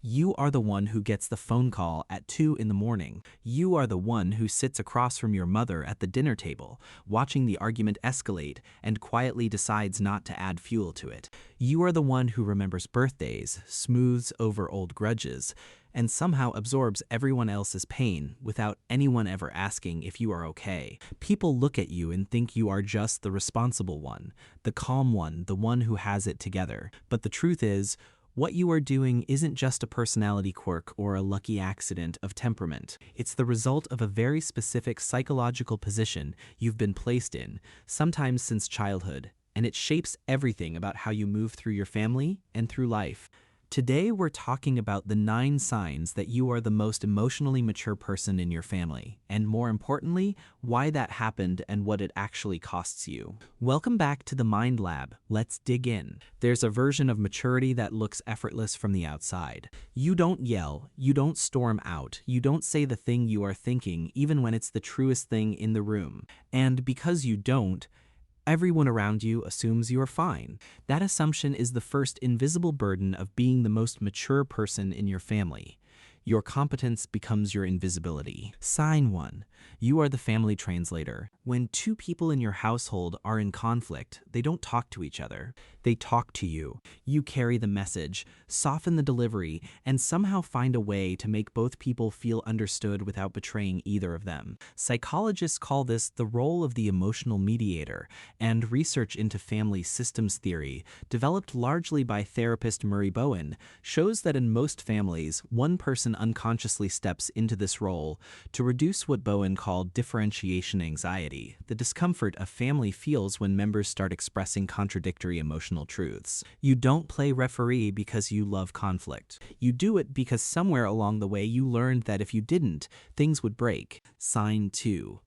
You are the one who gets the phone call at 2 in the morning. You are the one who sits across from your mother at the dinner table, watching the argument escalate and quietly decides not to add fuel to it. You are the one who remembers birthdays, smooths over old grudges, and somehow absorbs everyone else's pain without anyone ever asking if you are okay. People look at you and think you are just the responsible one, the calm one, the one who has it together. But the truth is, what you are doing isn't just a personality quirk or a lucky accident of temperament. It's the result of a very specific psychological position you've been placed in, sometimes since childhood, and it shapes everything about how you move through your family and through life. Today, we're talking about the 9 signs that you are the most emotionally mature person in your family, and more importantly, why that happened and what it actually costs you. Welcome back to the Mind Lab. Let's dig in. There's a version of maturity that looks effortless from the outside. You don't yell, you don't storm out, you don't say the thing you are thinking even when it's the truest thing in the room. And because you don't, everyone around you assumes you are fine. That assumption is the first invisible burden of being the most mature person in your family. Your competence becomes your invisibility. Sign 1. You are the family translator. When 2 people in your household are in conflict, they don't talk to each other. They talk to you. You carry the message, soften the delivery, and somehow find a way to make both people feel understood without betraying either of them. Psychologists call this the role of the emotional mediator, and research into family systems theory, developed largely by therapist Murray Bowen, shows that in most families, one person unconsciously steps into this role to reduce what Bowen called differentiation anxiety, the discomfort a family feels when members start expressing contradictory emotional truths. You don't play referee because you love conflict. You do it because somewhere along the way you learned that if you didn't, things would break. Sign 2.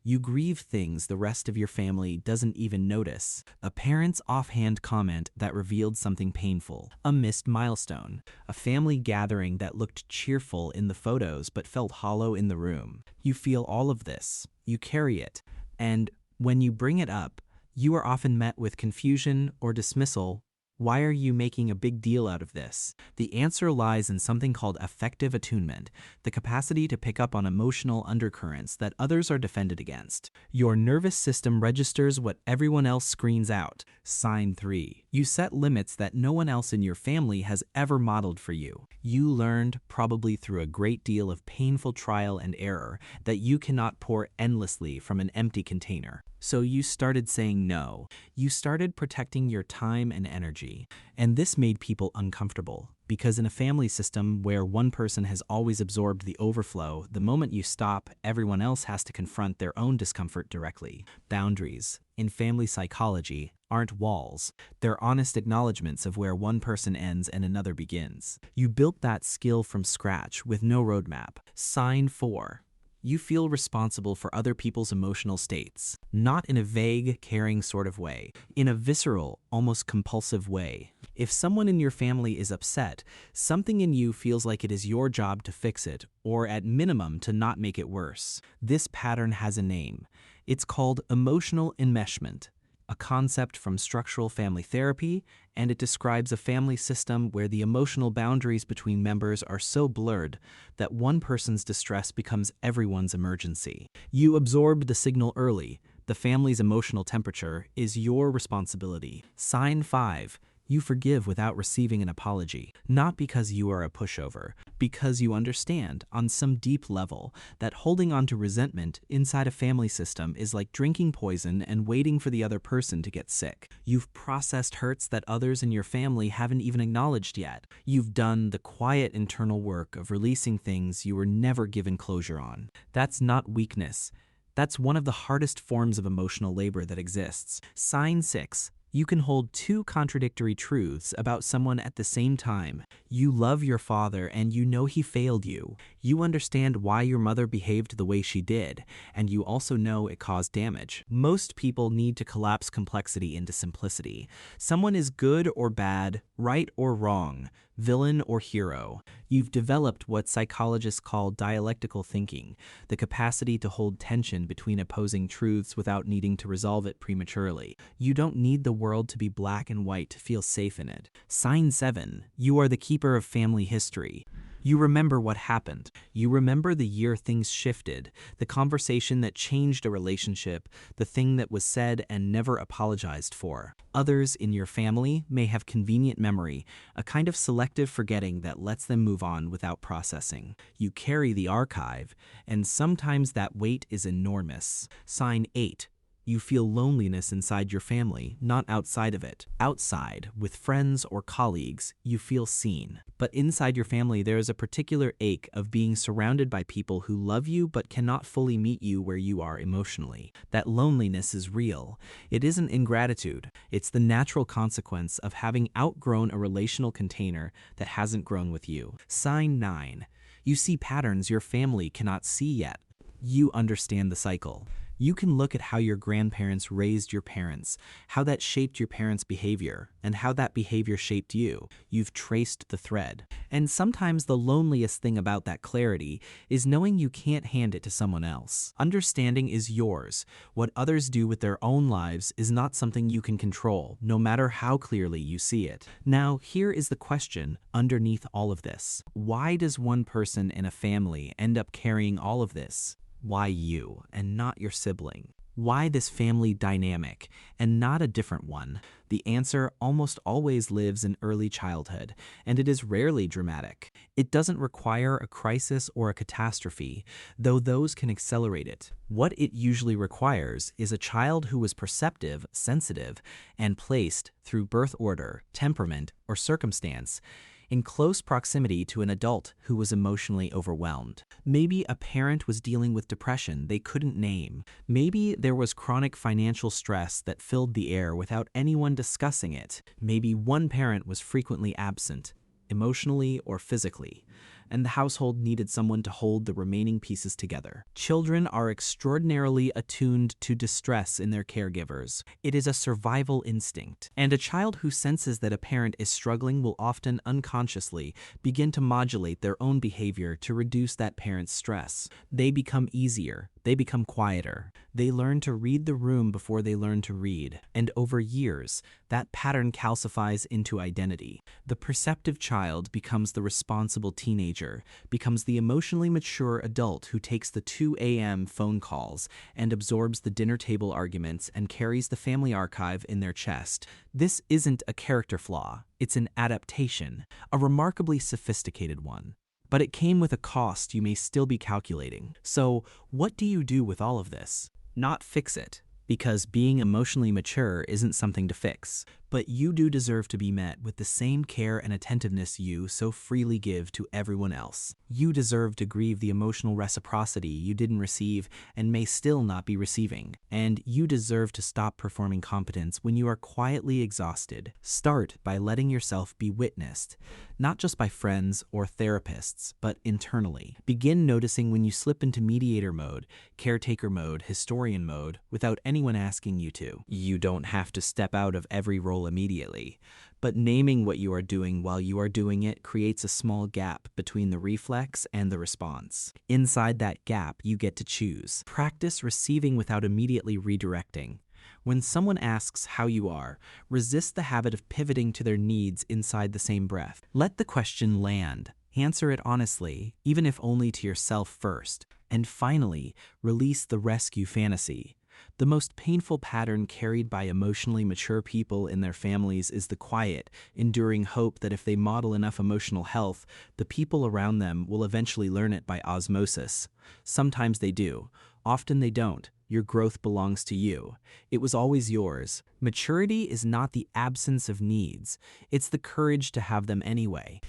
You grieve things the rest of your family doesn't even notice. A parent's offhand comment that revealed something painful. A missed milestone. A family gathering that looked cheerful in the photos but felt hollow in the room. You feel all of this. You carry it. And when you bring it up, you are often met with confusion or dismissal. Why are you making a big deal out of this? The answer lies in something called affective attunement, the capacity to pick up on emotional undercurrents that others are defended against. Your nervous system registers what everyone else screens out. Sign 3. You set limits that no one else in your family has ever modeled for you. You learned, probably through a great deal of painful trial and error, that you cannot pour endlessly from an empty container. So you started saying no. You started protecting your time and energy. And this made people uncomfortable, because in a family system where one person has always absorbed the overflow, the moment you stop, everyone else has to confront their own discomfort directly. Boundaries, in family psychology, aren't walls. They're honest acknowledgments of where one person ends and another begins. You built that skill from scratch with no roadmap. Sign 4. You feel responsible for other people's emotional states, not in a vague, caring sort of way, in a visceral, almost compulsive way. If someone in your family is upset, something in you feels like it is your job to fix it, or at minimum to not make it worse. This pattern has a name. It's called emotional enmeshment, a concept from structural family therapy, and it describes a family system where the emotional boundaries between members are so blurred that one person's distress becomes everyone's emergency. You absorb the signal early. The family's emotional temperature is your responsibility. Sign 5. You forgive without receiving an apology, not because you are a pushover, because you understand, on some deep level, that holding on to resentment inside a family system is like drinking poison and waiting for the other person to get sick. You've processed hurts that others in your family haven't even acknowledged yet. You've done the quiet internal work of releasing things you were never given closure on. That's not weakness. That's one of the hardest forms of emotional labor that exists. Sign 6. You can hold 2 contradictory truths about someone at the same time. You love your father and you know he failed you. You understand why your mother behaved the way she did, and you also know it caused damage. Most people need to collapse complexity into simplicity. Someone is good or bad, right or wrong, Villain or hero? You've developed what psychologists call dialectical thinking, the capacity to hold tension between opposing truths without needing to resolve it prematurely. You don't need the world to be black and white to feel safe in it. Sign 7. You are the keeper of family history. You remember what happened. You remember the year things shifted, the conversation that changed a relationship, the thing that was said and never apologized for. Others in your family may have convenient memory, a kind of selective forgetting that lets them move on without processing. You carry the archive, and sometimes that weight is enormous. Sign 8. You feel loneliness inside your family, not outside of it. Outside, with friends or colleagues, you feel seen. But inside your family, there is a particular ache of being surrounded by people who love you but cannot fully meet you where you are emotionally. That loneliness is real. It isn't ingratitude. It's the natural consequence of having outgrown a relational container that hasn't grown with you. Sign 9. You see patterns your family cannot see yet. You understand the cycle. You can look at how your grandparents raised your parents, how that shaped your parents' behavior, and how that behavior shaped you. You've traced the thread. And sometimes the loneliest thing about that clarity is knowing you can't hand it to someone else. Understanding is yours. What others do with their own lives is not something you can control, no matter how clearly you see it. Now, here is the question underneath all of this. Why does one person in a family end up carrying all of this? Why you and not your sibling? Why this family dynamic and not a different one? The answer almost always lives in early childhood, and it is rarely dramatic. It doesn't require a crisis or a catastrophe, though those can accelerate it. What it usually requires is a child who was perceptive, sensitive, and placed through birth order, temperament, or circumstance in close proximity to an adult who was emotionally overwhelmed. Maybe a parent was dealing with depression they couldn't name. Maybe there was chronic financial stress that filled the air without anyone discussing it. Maybe one parent was frequently absent, emotionally or physically, and the household needed someone to hold the remaining pieces together. Children are extraordinarily attuned to distress in their caregivers. It is a survival instinct, and a child who senses that a parent is struggling will often unconsciously begin to modulate their own behavior to reduce that parent's stress. They become easier. They become quieter. They learn to read the room before they learn to read. And over years, that pattern calcifies into identity. The perceptive child becomes the responsible teenager, becomes the emotionally mature adult who takes the 2 a.m. phone calls and absorbs the dinner table arguments and carries the family archive in their chest. This isn't a character flaw. It's an adaptation, a remarkably sophisticated one. But it came with a cost you may still be calculating. So, what do you do with all of this? Not fix it, because being emotionally mature isn't something to fix. But you do deserve to be met with the same care and attentiveness you so freely give to everyone else. You deserve to grieve the emotional reciprocity you didn't receive and may still not be receiving. And you deserve to stop performing competence when you are quietly exhausted. Start by letting yourself be witnessed, not just by friends or therapists, but internally. Begin noticing when you slip into mediator mode, caretaker mode, historian mode, without anyone asking you to. You don't have to step out of every role immediately, but naming what you are doing while you are doing it creates a small gap between the reflex and the response. Inside that gap, you get to choose. Practice receiving without immediately redirecting. When someone asks how you are, resist the habit of pivoting to their needs inside the same breath. Let the question land. Answer it honestly, even if only to yourself first. And finally, release the rescue fantasy. The most painful pattern carried by emotionally mature people in their families is the quiet, enduring hope that if they model enough emotional health, the people around them will eventually learn it by osmosis. Sometimes they do. Often they don't. Your growth belongs to you. It was always yours. Maturity is not the absence of needs. It's the courage to have them anyway.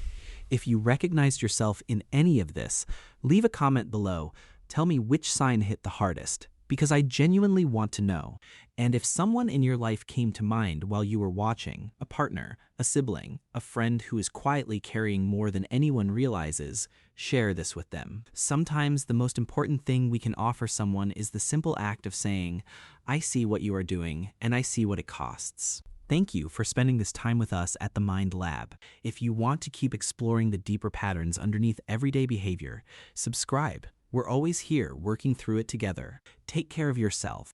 If you recognized yourself in any of this, leave a comment below. Tell me which sign hit the hardest, because I genuinely want to know. And if someone in your life came to mind while you were watching, a partner, a sibling, a friend who is quietly carrying more than anyone realizes, share this with them. Sometimes the most important thing we can offer someone is the simple act of saying, I see what you are doing, and I see what it costs. Thank you for spending this time with us at the Mind Lab. If you want to keep exploring the deeper patterns underneath everyday behavior, subscribe. We're always here working through it together. Take care of yourself.